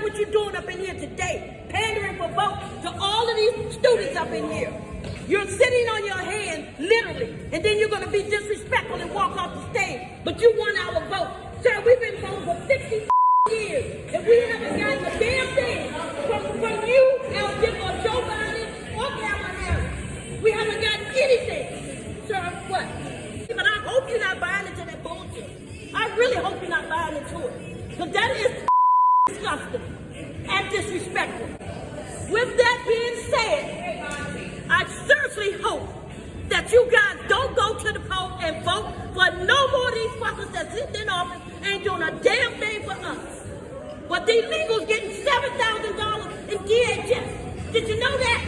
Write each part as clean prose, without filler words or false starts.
what you're doing up in here today, pandering for votes to all of these students up in here. You're sitting on your hands, literally, and then you're going to be disrespectful and walk off the stage. But you won our vote. Sir, we've been voting for 60 years, and we haven't gotten a damn thing from you, Elgin, or Joe Biden, or Kamala Harris. We haven't gotten anything. Sir, what? But I hope you're not buying into that bullshit. I really hope you're not buying into it. Because that is disgusting and disrespectful. With that being said, I seriously hope that you guys don't go to the poll and vote for no more of these fuckers that sit in office ain't doing a damn thing for us. But these legals getting $7,000 in DHS. Did you know that?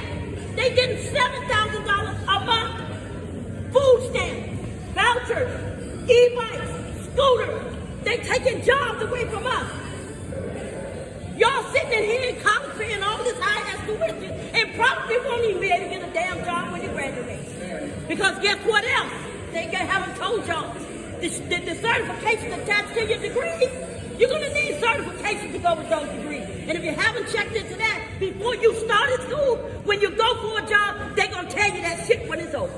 They getting $7,000 a month. Food stamps, vouchers, e-bikes, scooters. They taking jobs away from us. Y'all sitting in here in college paying all this high-ass tuition and probably won't even be able to get a damn job when you graduate. Because guess what else? They haven't told y'all. The certification attached to your degrees, you're going to need certification to go with those degrees. And if you haven't checked into that before you started school, when you go for a job, they're going to tell you that shit when it's over.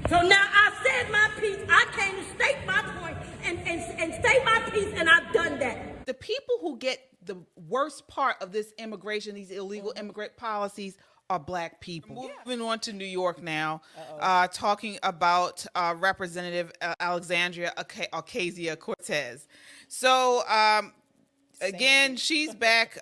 So now I said my piece. I came to state my point and state my piece, and I've done that. The people who get the worst part of this immigration, these illegal immigrant policies, are black people. Moving on to New York now, talking about Representative Alexandria Ocasio-Cortez. So again, she's back.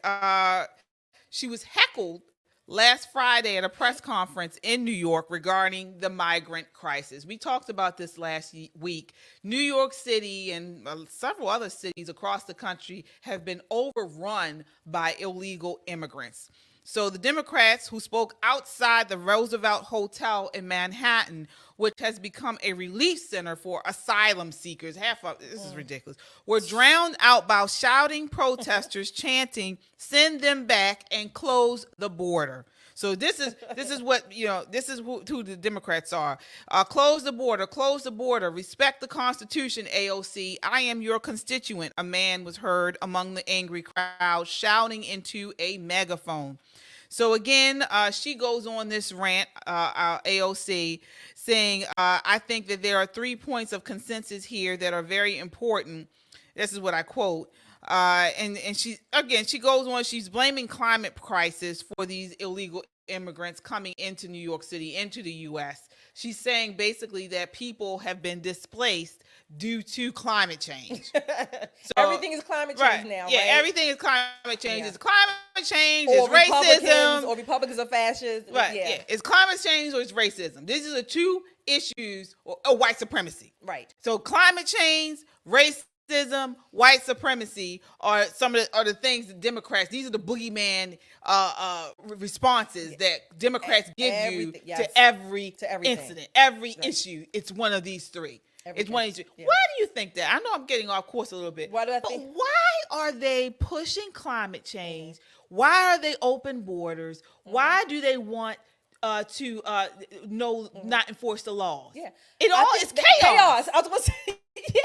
She was heckled last Friday at a press conference in New York regarding the migrant crisis. We talked about this last week. New York City and several other cities across the country have been overrun by illegal immigrants. So the Democrats who spoke outside the Roosevelt Hotel in Manhattan, which has become a relief center for asylum seekers, this is ridiculous, were drowned out by shouting protesters chanting, "Send them back and close the border." So this is what, this is who the Democrats are. Close the border, respect the Constitution, AOC. I am your constituent. A man was heard among the angry crowd shouting into a megaphone. So again, she goes on this rant, AOC, saying, I think that there are 3 points of consensus here that are very important. This is what I quote. And she goes on, she's blaming climate crisis for these illegal immigrants coming into New York City, into the U.S. She's saying basically that people have been displaced due to climate change. So, everything is climate change now, yeah, right? everything is climate change. Yeah. It's climate change, or it's racism. Or Republicans are fascists. Right, yeah. It's climate change or it's racism. These are the two issues, or white supremacy. Right. So climate change, racism, white supremacy are the things that Democrats, these are the boogeyman responses that Democrats give you to every incident, every issue. It's one of these three. It's one of these three. Yeah. Why do you think that? I know I'm getting off course a little bit. Why do I think? Why are they pushing climate change? Why are they open borders? Why do they want to not enforce the laws? Yeah, it's chaos. I was going to say,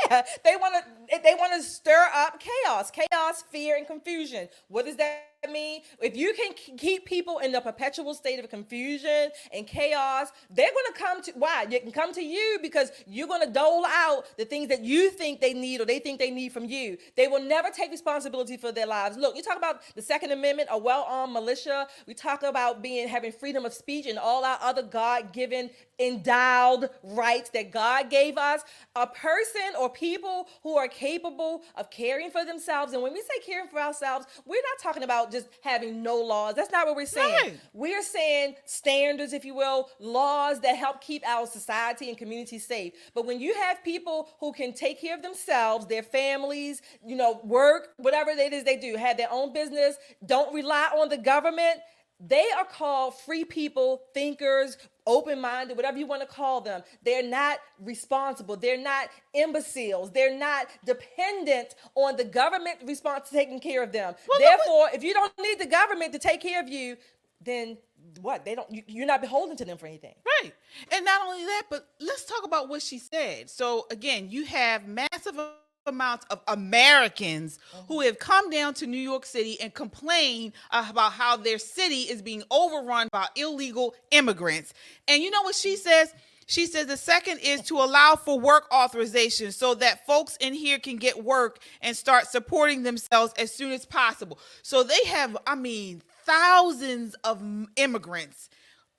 yeah, they want to stir up chaos, fear, and confusion. What does that mean? If you can keep people in a perpetual state of confusion and chaos, they're going to come to, why? They can come to you because you're going to dole out the things that you think they need or they think they need from you. They will never take responsibility for their lives. Look, you talk about the Second Amendment, a well-armed militia. We talk about having freedom of speech and all our other God-given endowed rights that God gave us. A person or people who are capable of caring for themselves. And when we say caring for ourselves, we're not talking about just having no laws. That's not what we're saying. Right. We're saying standards, if you will, laws that help keep our society and community safe. But when you have people who can take care of themselves, their families, work, whatever it is they do, have their own business, don't rely on the government, they are called free people, thinkers, open-minded, whatever you want to call them. They're not responsible. They're not imbeciles. They're not dependent on the government response to taking care of them. Well, therefore, if you don't need the government to take care of you, then what? You're not beholden to them for anything. Right. And not only that, but let's talk about what she said. So again, you have massive amounts of Americans who have come down to New York City and complain about how their city is being overrun by illegal immigrants. And you know what she says? She says the second is to allow for work authorization so that folks in here can get work and start supporting themselves as soon as possible. So they have, thousands of immigrants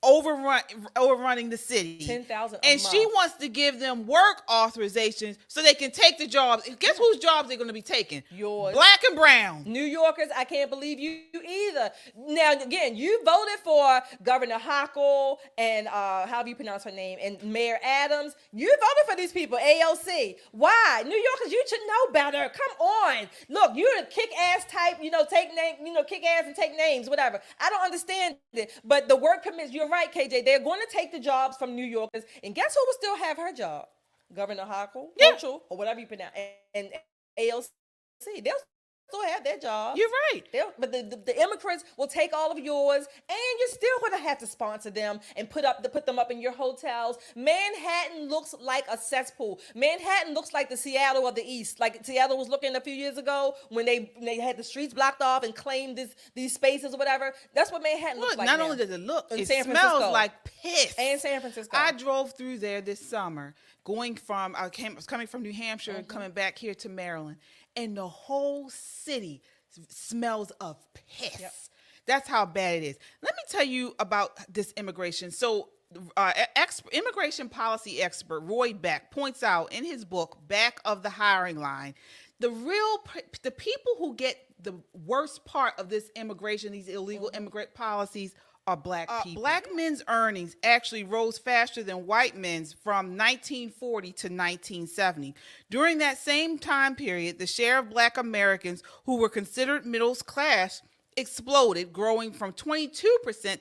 overrunning the city. 10,000 and she wants to give them work authorizations so they can take the jobs. Guess whose jobs they're going to be taking? Yours. Black and brown. New Yorkers, I can't believe you either. Now, again, you voted for Governor Hochul and however you pronounce her name, and Mayor Adams. You voted for these people, AOC. Why? New Yorkers, you should know better. Come on. Look, you're a kick-ass type, take name, kick ass and take names, whatever. I don't understand it. But the work permits, you're right, KJ. They're going to take the jobs from New Yorkers. And guess who will still have her job? Governor Hochul, Hochul, or whatever you pronounce, and AOC. They'll still have their job. You're right. But the immigrants will take all of yours, and you're still going to have to sponsor them and put them up in your hotels. Manhattan looks like a cesspool. Manhattan looks like the Seattle of the East, like Seattle was looking a few years ago when they had the streets blocked off and claimed these spaces or whatever. That's what Manhattan looks like. Not now. only does it look, In it San smells Francisco. like piss. And San Francisco. I drove through there this summer, I was coming from New Hampshire and coming back here to Maryland, and the whole city smells of piss. Yep. That's how bad it is. Let me tell you about this immigration. So, immigration policy expert Roy Beck points out in his book, Back of the Hiring Line, the people who get the worst part of this immigration, these illegal immigrant policies, are black people. Black men's earnings actually rose faster than white men's from 1940 to 1970. During that same time period, the share of black Americans who were considered middle class exploded, growing from 22%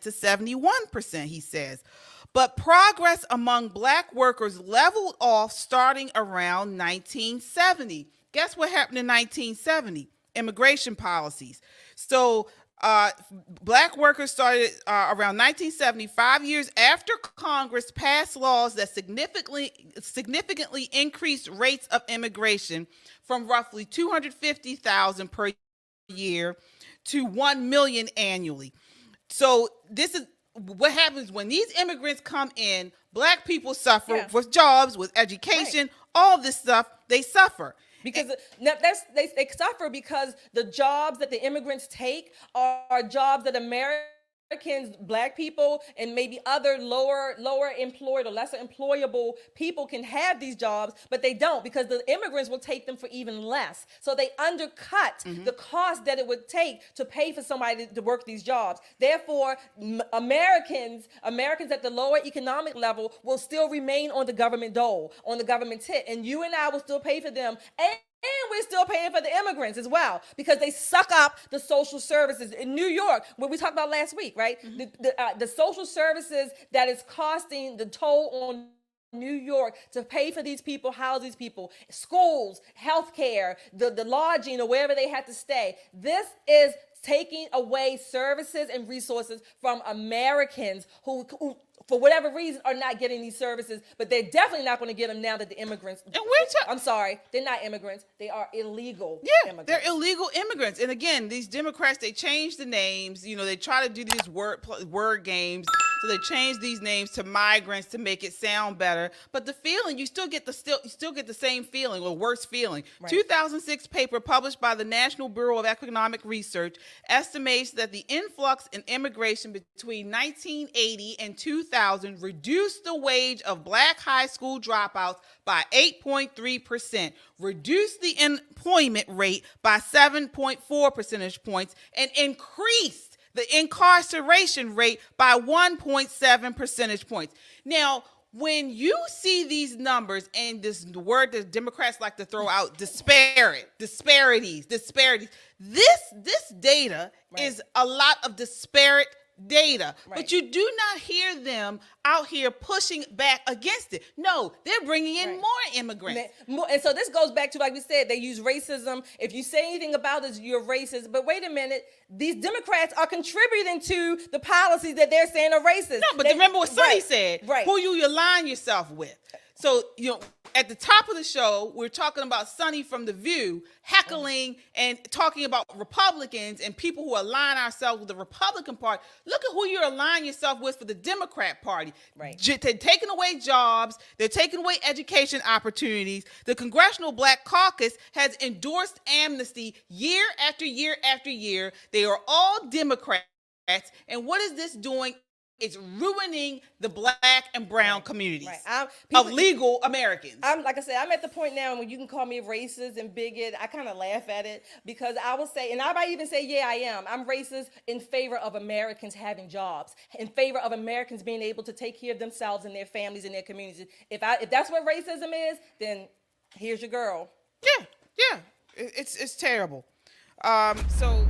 to 71%, he says. But progress among black workers leveled off starting around 1970. Guess what happened in 1970? Immigration policies. So black workers started around 1970, 5 years after Congress passed laws that significantly increased rates of immigration from roughly 250,000 per year to 1 million annually. So this is what happens when these immigrants come in. Black people suffer with jobs, with education, all this stuff. They suffer. Because they suffer because the jobs that the immigrants take are jobs that Americans, black people, and maybe other lower employed or lesser employable people can have these jobs, but they don't because the immigrants will take them for even less. So they undercut the cost that it would take to pay for somebody to work these jobs. Therefore, Americans at the lower economic level will still remain on the government dole, on the government tit, and you and I will still pay for them. And we're still paying for the immigrants as well because they suck up the social services in New York, what we talked about last week, right? The social services that is costing the toll on New York to pay for these people, house these people, schools, healthcare, the lodging or wherever they had to stay. This is taking away services and resources from Americans who for whatever reason, are not getting these services, but they're definitely not going to get them now that the immigrants. And I'm sorry, they're not immigrants; they are illegal. Immigrants. They're illegal immigrants. And again, these Democrats, they change the names. They try to do these word games. So they change these names to migrants to make it sound better. But the feeling, you still get the same feeling or worse feeling. Right. 2006 paper published by the National Bureau of Economic Research estimates that the influx in immigration between 1980 and 2000 reduced the wage of black high school dropouts by 8.3%, reduced the employment rate by 7.4 percentage points, and increased the incarceration rate by 1.7 percentage points. Now, when you see these numbers and this word that Democrats like to throw out, disparities, this data is a lot of disparate data, but you do not hear them out here pushing back against it. No, they're bringing in more immigrants. And so this goes back to, like we said, they use racism. If you say anything about it, you're racist. But wait a minute, these Democrats are contributing to the policies that they're saying are racist. No, but remember what Sonny said. Who you align yourself with. So, at the top of the show, we're talking about Sonny from The View heckling and talking about Republicans and people who align ourselves with the Republican Party. Look at who you're aligning yourself with for the Democrat Party. Right. They're taking away jobs. They're taking away education opportunities. The Congressional Black Caucus has endorsed amnesty year after year after year. They are all Democrats. And what is this doing? It's ruining the Black and brown communities of legal Americans. Like I said, I'm at the point now when you can call me racist and bigot. I kind of laugh at it because I will say, and I might even say, yeah, I am. I'm racist in favor of Americans having jobs, in favor of Americans being able to take care of themselves and their families and their communities. If that's what racism is, then here's your girl. Yeah, it's terrible. So